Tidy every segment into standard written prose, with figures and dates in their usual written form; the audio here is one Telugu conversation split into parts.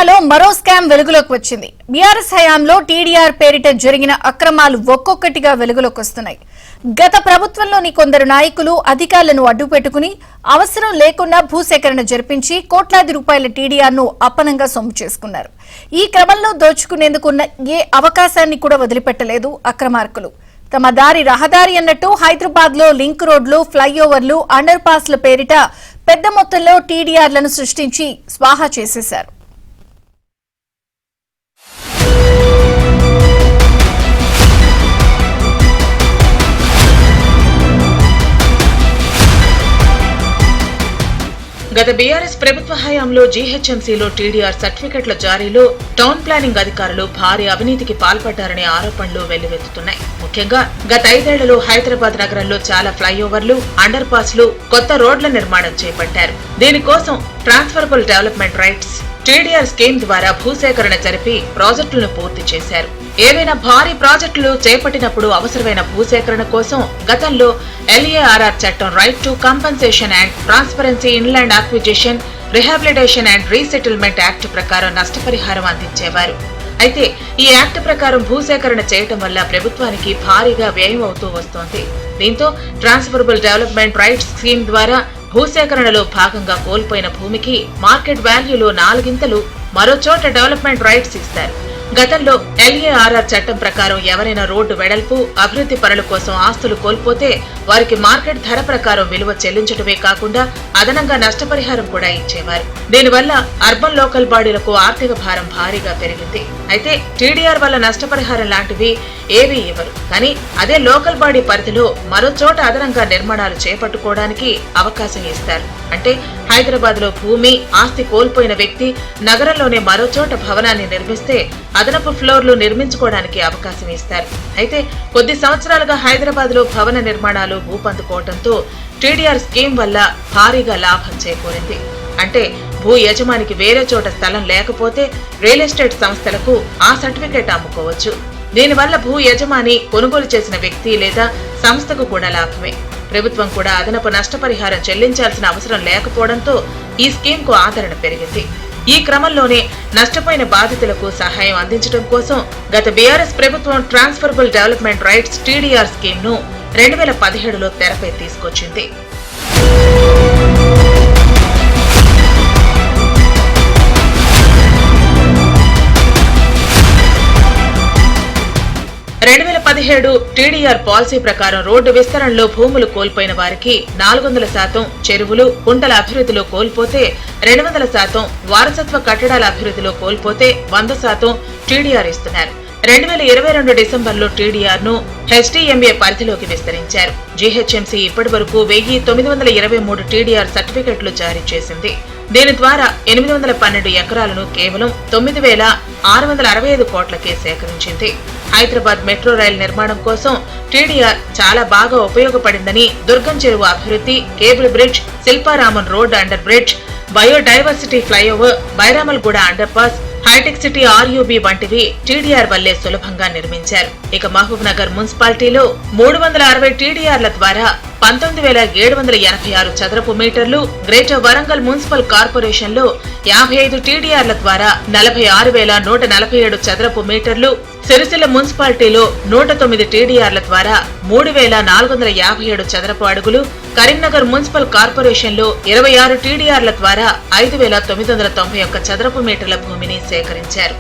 జిల్లాలో మరో స్కామ్ వెలుగులోకి వచ్చింది. బీఆర్ఎస్ హయాంలో టీడీఆర్ పేరిట జరిగిన అక్రమాలు ఒక్కొక్కటిగా వెలుగులోకి వస్తున్నాయి. గత ప్రభుత్వంలోని కొందరు నాయకులు అధికారులను అడ్డుపెట్టుకుని అవసరం లేకుండా భూసేకరణ జరిపించి కోట్లాది రూపాయల టీడీఆర్ను అప్పనంగా సొమ్ము చేసుకున్నారు. ఈ క్రమంలో దోచుకునేందుకున్న ఏ అవకాశాన్ని కూడా వదిలిపెట్టలేదు అక్రమార్కులు. తమ దారి రహదారి అన్నట్టు హైదరాబాద్ లో లింక్ రోడ్లు, ఫ్లైఓవర్లు, అండర్ పాస్ల పేరిట పెద్ద మొత్తంలో టీడీఆర్లను సృష్టించి స్వాహా చేసేశారు. గత బీఆర్ఎస్ ప్రభుత్వ హయాంలో జీహెచ్ఎంసీలో టీడీఆర్ సర్టిఫికెట్ల జారీలో టౌన్ ప్లానింగ్ అధికారులు భారీ అవినీతికి పాల్పడ్డారనే ఆరోపణలు వెల్లువెత్తుతున్నాయి. ముఖ్యంగా గత 5 ఏళ్లలో హైదరాబాద్ నగరంలో చాలా ఫ్లైఓవర్లు, అండర్ పాస్లు, కొత్త రోడ్ల నిర్మాణం చేపట్టారు. దీనికోసం transferable development rights TDR scheme ద్వారా భూసేకరణ జరిపి ప్రాజెక్టులను పూర్తి చేశారు. ఏవైనా భారీ ప్రాజెక్టులు చేపట్టినప్పుడు అవసరమైన భూసేకరణ కోసం గతంలో ఎల్ఏఆర్ఆర్ చట్టం, right to compensation and transparency inland acquisition, rehabilitation and resettlement act ప్రకారం నష్టపరిహారం అందించేవారు. అయితే ఈ యాక్ట్ ప్రకారం భూసేకరణ చేయటం వల్ల ప్రభుత్వానికి భారీగా వ్యయం అవుతూ వస్తోంది. దీంతో ట్రాన్స్ఫరబుల్ డెవలప్మెంట్ రైట్స్ స్కీమ్ ద్వారా భూసేకరణలో భాగంగా కోల్పోయిన భూమికి మార్కెట్ వాల్యూలో 4 గింతలు మరో చోట డెవలప్మెంట్ రైట్స్ ఇస్తారు. గతంలో ఎల్ఏఆర్ఆర్ చట్టం ప్రకారం ఎవరైనా రోడ్డు వెడల్పు, అభివృద్ధి పనుల కోసం ఆస్తులు కోల్పోతే వారికి మార్కెట్ ధర ప్రకారం విలువ చెల్లించడమే కాకుండా అదనంగా నష్టపరిహారం కూడా ఇచ్చేవారు. దీనివల్ల అర్బన్ లోకల్ బాడీలకు ఆర్థిక భారం భారీగా పెరిగింది. అయితే టీడీఆర్ వల్ల నష్టపరిహారం లాంటివి ఏవీ ఇవ్వరు. కానీ అదే లోకల్ బాడీ పరిధిలో మరో చోట అదనంగా నిర్మాణాలు చేపట్టుకోవడానికి అవకాశం ఇస్తారు. అంటే హైదరాబాద్ లో భూమి, ఆస్తి కోల్పోయిన వ్యక్తి నగరంలోనే మరో చోట భవనాన్ని నిర్మిస్తే అదనపు ఫ్లోర్లు నిర్మించుకోవడానికి అవకాశం ఇస్తారు. అయితే కొద్ది సంవత్సరాలుగా హైదరాబాద్ లో భవన నిర్మాణాలు ఊపందుకోవడంతో టీడీఆర్ స్కీమ్ వల్ల భారీగా లాభం చేకూరింది. అంటే భూ యజమానికి వేరే చోట స్థలం లేకపోతే రియల్ ఎస్టేట్ సంస్థలకు ఆ సర్టిఫికేట్ అమ్ముకోవచ్చు. దీనివల్ల భూ యజమాని కొనుగోలు చేసిన వ్యక్తి లేదా సంస్థకు కూడా లాభమే. ప్రభుత్వం కూడా అదనపు నష్టపరిహారం చెల్లించాల్సిన అవసరం లేకపోవడంతో ఈ స్కీమ్ కు ఆదరణ పెరిగింది. ఈ క్రమంలోనే నష్టపోయిన బాధితులకు సహాయం అందించడం కోసం గత బీఆర్ఎస్ ప్రభుత్వం transferable development rights TDR scheme ను 2017లో తెరపై తీసుకొచ్చింది. టీడీఆర్ పాలసీ ప్రకారం రోడ్డు విస్తరణలో భూములు కోల్పోయిన వారికి 400%, చెరువులు, కుంటల అభివృద్ధిలో కోల్పోతే 200%, వారసత్వ కట్టడాల అభివృద్ధిలో కోల్పోతే 100% టీడీఆర్ ఇస్తున్నారు. 2022 డిసెంబర్లో టీడీఆర్ ను హెచ్డీఎంఏ పరిధిలోకి విస్తరించారు. జీహెచ్ఎంసీ ఇప్పటి వరకు 1923 టీడీఆర్ సర్టిఫికెట్లు జారీ చేసింది. దీని ద్వారా 812 ఎకరాలను కేవలం 9,665 కోట్లకే సేకరించింది. హైదరాబాద్ మెట్రో రైల్ నిర్మాణం కోసం టీడీఆర్ చాలా బాగా ఉపయోగపడిందని దుర్గం చెరువు అభివృద్ధి, cable bridge, Shilparamam road under bridge, biodiversity flyover, Bairamalguda underpass, Hitech City RUB వంటివి టీడీఆర్ వల్లే సులభంగా నిర్మించారు. ఇక మహబూబ్ నగర్ మున్సిపాలిటీలో 360 టీడీఆర్ల ద్వారా 19,786 చదరపు మీటర్లు, గ్రేటర్ వరంగల్ మున్సిపల్ కార్పొరేషన్ లో 55 టీడీఆర్ల ద్వారా 46,147 చదరపు మీటర్లు, సిరిసిల్ల మున్సిపాలిటీలో 109 టీడీఆర్ల ద్వారా 3,457 చదరపు అడుగులు, కరీంనగర్ మున్సిపల్ కార్పొరేషన్ లో 26 టీడీఆర్ల ద్వారా 5,991 చదరపు మీటర్ల భూమిని సేకరించారు.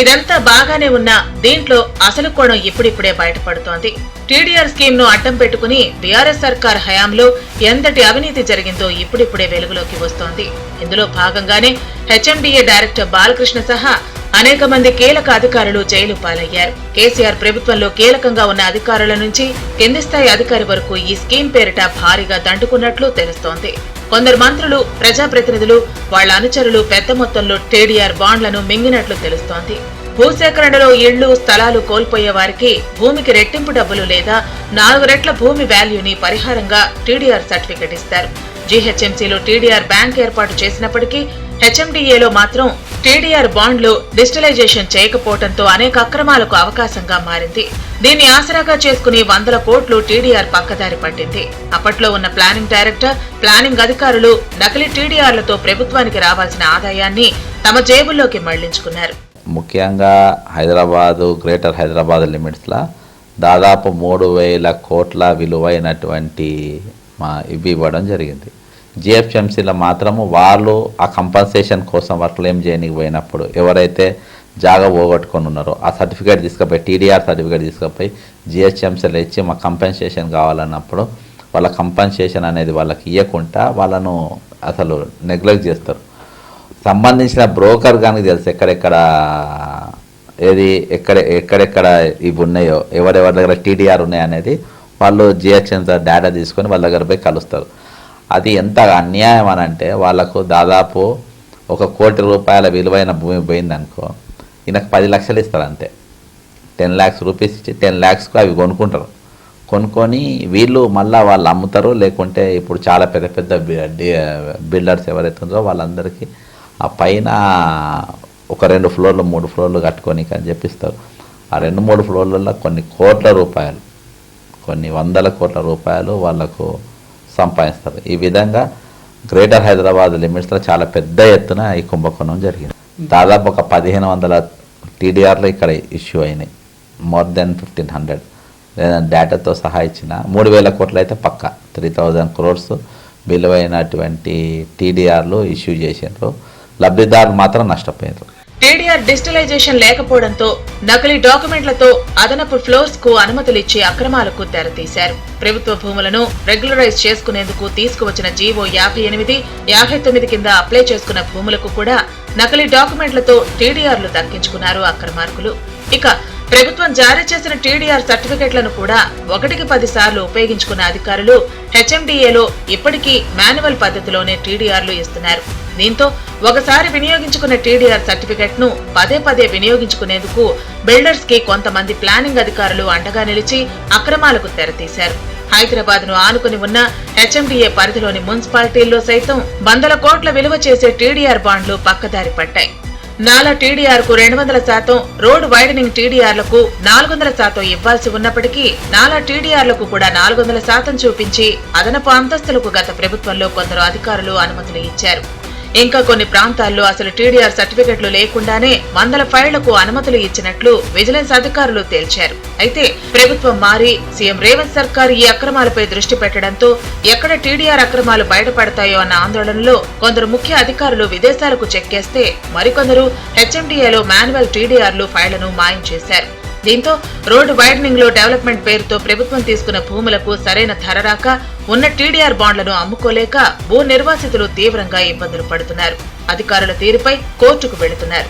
ఇదంతా బాగానే ఉన్నా దీంట్లో అసలు కోణం ఇప్పుడిప్పుడే బయటపడుతోంది. టీడీఆర్ స్కీమ్ ను అడ్డం పెట్టుకుని బీఆర్ఎస్ సర్కార్ హయాంలో ఎంతటి అవినీతి జరిగిందో ఇప్పుడిప్పుడే వెలుగులోకి వస్తోంది. ఇందులో భాగంగానే హెచ్ఎండిఏ డైరెక్టర్ బాలకృష్ణ సహా అనేక మంది కీలక అధికారులు జైలు పాలయ్యారు. కేసీఆర్ ప్రభుత్వంలో కీలకంగా ఉన్న అధికారుల నుంచి కింది స్థాయి అధికారి వరకు ఈ స్కీమ్ పేరిట భారీగా దండుకున్నట్లు తెలుస్తోంది. కొందరు మంత్రులు, ప్రజాప్రతినిధులు, వాళ్ల అనుచరులు పెద్ద మొత్తంలో టీడీఆర్ బాండ్లను మింగినట్లు తెలుస్తోంది. భూసేకరణలో ఇళ్లు, స్థలాలు కోల్పోయే వారికి భూమికి రెట్టింపు డబ్బులు లేదా 4 రెట్ల భూమి వాల్యూని పరిహారంగా టీడీఆర్ సర్టిఫికెట్ ఇస్తారు. జీహెచ్ఎంసీలో టీడీఆర్ బ్యాంక్ ఏర్పాటు చేసినప్పటికీ హెచ్ఎండిఏలో మాత్రం టీడీఆర్ బాండ్లు డిజిటలైజేషన్ చేయకపోవడంతో అనేక అక్రమాలకు అవకాశంగా మారింది. దీన్ని ఆసరాగా చేసుకుని 100 కోట్లు టీడీఆర్ పక్కదారి పట్టింది. అప్పట్లో ఉన్న ప్లానింగ్ డైరెక్టర్, ప్లానింగ్ అధికారులు నకిలీ టీడీఆర్లతో ప్రభుత్వానికి రావాల్సిన ఆదాయాన్ని తమ జేబుల్లోకి మళ్లించుకున్నారు. ముఖ్యంగా హైదరాబాదు, గ్రేటర్ హైదరాబాద్ లిమిట్స్లో దాదాపు 3,000 కోట్ల విలువైనటువంటి ఇవి ఇవ్వడం జరిగింది. జిహెచ్ఎంసీలో మాత్రము వాళ్ళు ఆ కంపన్సేషన్ కోసం వాళ్ళు క్లెయిమ్ చేయడానికి పోయినప్పుడు ఎవరైతే జాగా పోగొట్టుకొని ఉన్నారో ఆ సర్టిఫికేట్ తీసుకుపోయి, టీడీఆర్ సర్టిఫికేట్ తీసుకుపోయి జిహెచ్ఎంసీలో ఇచ్చి మాకు కంపెన్సేషన్ కావాలన్నప్పుడు వాళ్ళ కంపెన్సేషన్ అనేది వాళ్ళకి ఇవ్వకుండా వాళ్ళను అసలు నెగ్లెక్ట్ చేస్తారు. సంబంధించిన బ్రోకర్ కానీ తెలుసు ఎక్కడెక్కడ ఇవి ఉన్నాయో, ఎవరెవరి దగ్గర టీడీఆర్ ఉన్నాయి అనేది వాళ్ళు జిహెచ్ఎంసీ డేటా తీసుకొని వాళ్ళ దగ్గర పోయి కలుస్తారు. అది ఎంత అన్యాయం అని అంటే వాళ్ళకు దాదాపు 1 కోటి రూపాయల విలువైన భూమి పోయిందనుకో, ఈయనకు 10 లక్షలు ఇస్తారు అంతే. 10 lakhs రూపీస్ ఇచ్చి 10 lakhsకు అవి కొనుక్కుంటారు. కొనుక్కొని వీళ్ళు మళ్ళీ వాళ్ళు అమ్ముతారు. లేకుంటే ఇప్పుడు చాలా పెద్ద పెద్ద బిల్డర్స్ ఎవరైతే ఉన్నారో వాళ్ళందరికీ ఆ పైన ఒక 2 ఫ్లోర్లు 3 ఫ్లోర్లు కట్టుకొని అని చెప్పిస్తారు. ఆ 2-3 ఫ్లోర్లలో కొన్ని కోట్ల రూపాయలు, కొన్ని 100 కోట్ల రూపాయలు వాళ్ళకు సంపాదిస్తారు. ఈ విధంగా గ్రేటర్ హైదరాబాద్ లిమిట్స్లో చాలా పెద్ద ఎత్తున ఈ కుంభకోణం జరిగింది. దాదాపు ఒక 1,500 టీడీఆర్లు ఇక్కడ ఇష్యూ అయినాయి. మోర్ దెన్ 1,500 లేదా డేటాతో సహా ఇచ్చిన 3,000 కోట్లు అయితే పక్కా 3,000 crores విలువైనటువంటి టీడీఆర్లు ఇష్యూ చేసినారు. లబ్ధిదారులు మాత్రం నష్టపోయారు. టీడీఆర్ డిజిటలైజేషన్ లేకపోవడంతో నకిలీ డాక్యుమెంట్లతో అదనపు ఫ్లోర్స్ కు అనుమతులిచ్చి అక్రమాలకు తెరతీశారు. ప్రభుత్వ భూములను రెగ్యులరైజ్ చేసుకునేందుకు తీసుకువచ్చిన జీవో 58, 59 కింద అప్లై చేసుకున్న భూములకు కూడా నకిలీ డాక్యుమెంట్లతో టీడీఆర్లు దక్కించుకున్నారు అక్రమార్కులు. ఇక ప్రభుత్వం జారీ చేసిన టీడీఆర్ సర్టిఫికెట్లను కూడా 1కి 10 సార్లు ఉపయోగించుకున్న అధికారులు హెచ్ఎండిఏలో ఇప్పటికీ మాన్యువల్ పద్ధతిలోనే టీడీఆర్లు ఇస్తున్నారు. దీంతో ఒకసారి వినియోగించుకున్న టీడీఆర్ సర్టిఫికెట్ ను పదే పదే వినియోగించుకునేందుకు బిల్డర్స్ కి కొంతమంది ప్లానింగ్ అధికారులు అండగా నిలిచి అక్రమాలకు తెరతీశారు. హైదరాబాద్ ను ఆనుకుని ఉన్న హెచ్ఎండిఏ పరిధిలోని మున్సిపాలిటీల్లో సైతం 100 కోట్ల విలువ చేసే టీడీఆర్ బాండ్లు పక్కదారి పట్టాయి. నాలా టీడీఆర్ కు 200%, రోడ్ వైడనింగ్ టీడీఆర్లకు 400% ఇవ్వాల్సి ఉన్నప్పటికీ నాలా టీడీఆర్లకు కూడా 400% చూపించి అదనపు అంతస్తులకు గత ప్రభుత్వంలో కొందరు అధికారులు అనుమతులు ఇచ్చారు. ఇంకా కొన్ని ప్రాంతాల్లో అసలు టీడీఆర్ సర్టిఫికెట్లు లేకుండానే 100 ఫైళ్లకు అనుమతులు ఇచ్చినట్లు విజిలెన్స్ అధికారులు తేల్చారు. అయితే ప్రభుత్వం మారి సీఎం రేవంత్ సర్కార్ ఈ అక్రమాలపై దృష్టి పెట్టడంతో ఎక్కడ టీడీఆర్ అక్రమాలు బయటపడతాయో అన్న ఆందోళనలో కొందరు ముఖ్య అధికారులు విదేశాలకు చెక్కేస్తే మరికొందరు హెచ్ఎండిఏలో మాన్యువల్ టీడీఆర్లు ఫైళ్లను మాయం చేశారు. దీంతో రోడ్డు వైడనింగ్ లో డెవలప్మెంట్ పేరుతో ప్రభుత్వం తీసుకున్న భూములకు సరైన ధర రాక ఉన్న టీడీఆర్ బాండ్లను అమ్ముకోలేక భూ నిర్వాసితులు తీవ్రంగా ఇబ్బందులు పడుతున్నారు. అధికారుల తీరుపై కోర్టుకు వెళుతున్నారు.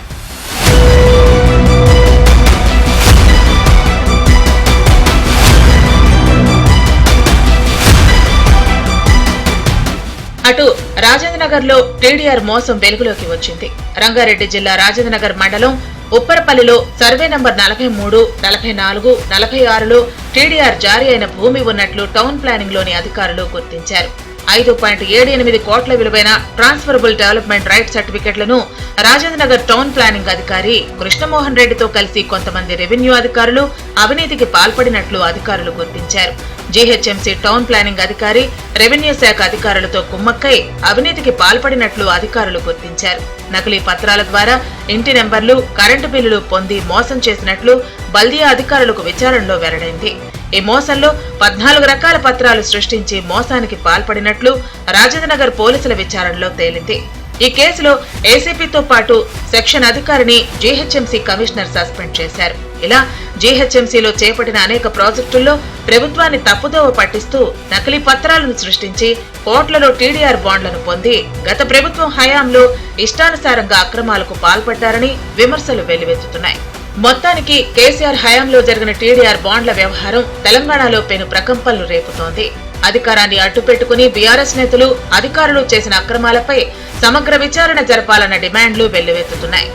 అటు రాజేంద్రనగర్ లో టీడీఆర్ మోసం వెలుగులోకి వచ్చింది. రంగారెడ్డి జిల్లా రాజేంద్రనగర్ మండలం ఉప్పరపల్లిలో సర్వే నంబర్ 43, 44, 46లో టీడీఆర్ జారీ అయిన భూమి ఉన్నట్లు టౌన్ ప్లానింగ్ లోని అధికారులు గుర్తించారు. 5.78 కోట్ల విలువైన ట్రాన్స్ఫరబుల్ డెవలప్మెంట్ రైట్ సర్టిఫికెట్లను రాజేంద్రనగర్ టౌన్ ప్లానింగ్ అధికారి కృష్ణమోహన్ రెడ్డితో కలిసి కొంతమంది రెవెన్యూ అధికారులు అవినీతికి పాల్పడినట్లు అధికారులు గుర్తించారు. జీహెచ్ఎంసీ టౌన్ ప్లానింగ్ అధికారి రెవెన్యూ శాఖ అధికారులతో కుమ్మక్కై అవినీతికి పాల్పడినట్లు అధికారులు గుర్తించారు. నకిలీ పత్రాల ద్వారా ఇంటి నెంబర్లు, కరెంటు బిల్లులు పొంది మోసం చేసినట్లు బల్దియా అధికారులకు విచారణలో వెల్లడైంది. ఈ మోసంలో 14 రకాల పత్రాలు సృష్టించి మోసానికి పాల్పడినట్లు రాజేంద్రనగర్ పోలీసుల విచారణలో తేలింది. ఈ కేసులో ఏసీపీతో పాటు సెక్షన్ అధికారిని జీహెచ్ఎంసీ కమిషనర్ సస్పెండ్ చేశారు. ఇలా జీహెచ్ఎంసీలో చేపట్టిన అనేక ప్రాజెక్టుల్లో ప్రభుత్వాన్ని తప్పుదోవ పట్టిస్తూ నకిలీ పత్రాలను సృష్టించి కోట్లలో టీడీఆర్ బాండ్లను పొంది గత ప్రభుత్వం హయాంలో ఇష్టానుసారంగా అక్రమాలకు పాల్పడ్డారని విమర్శలు వెల్లువెత్తుతున్నాయి. మొత్తానికి కేసీఆర్ హయాంలో జరిగిన టీడీఆర్ బాండ్ల వ్యవహారం తెలంగాణలో పెను ప్రకంపనలు రేపుతోంది. అధికారాన్ని అడ్డుపెట్టుకుని బీఆర్ఎస్ నేతలు, అధికారులు చేసిన అక్రమాలపై సమగ్ర విచారణ జరపాలన్న డిమాండ్లు వెల్లువెత్తుతున్నాయి.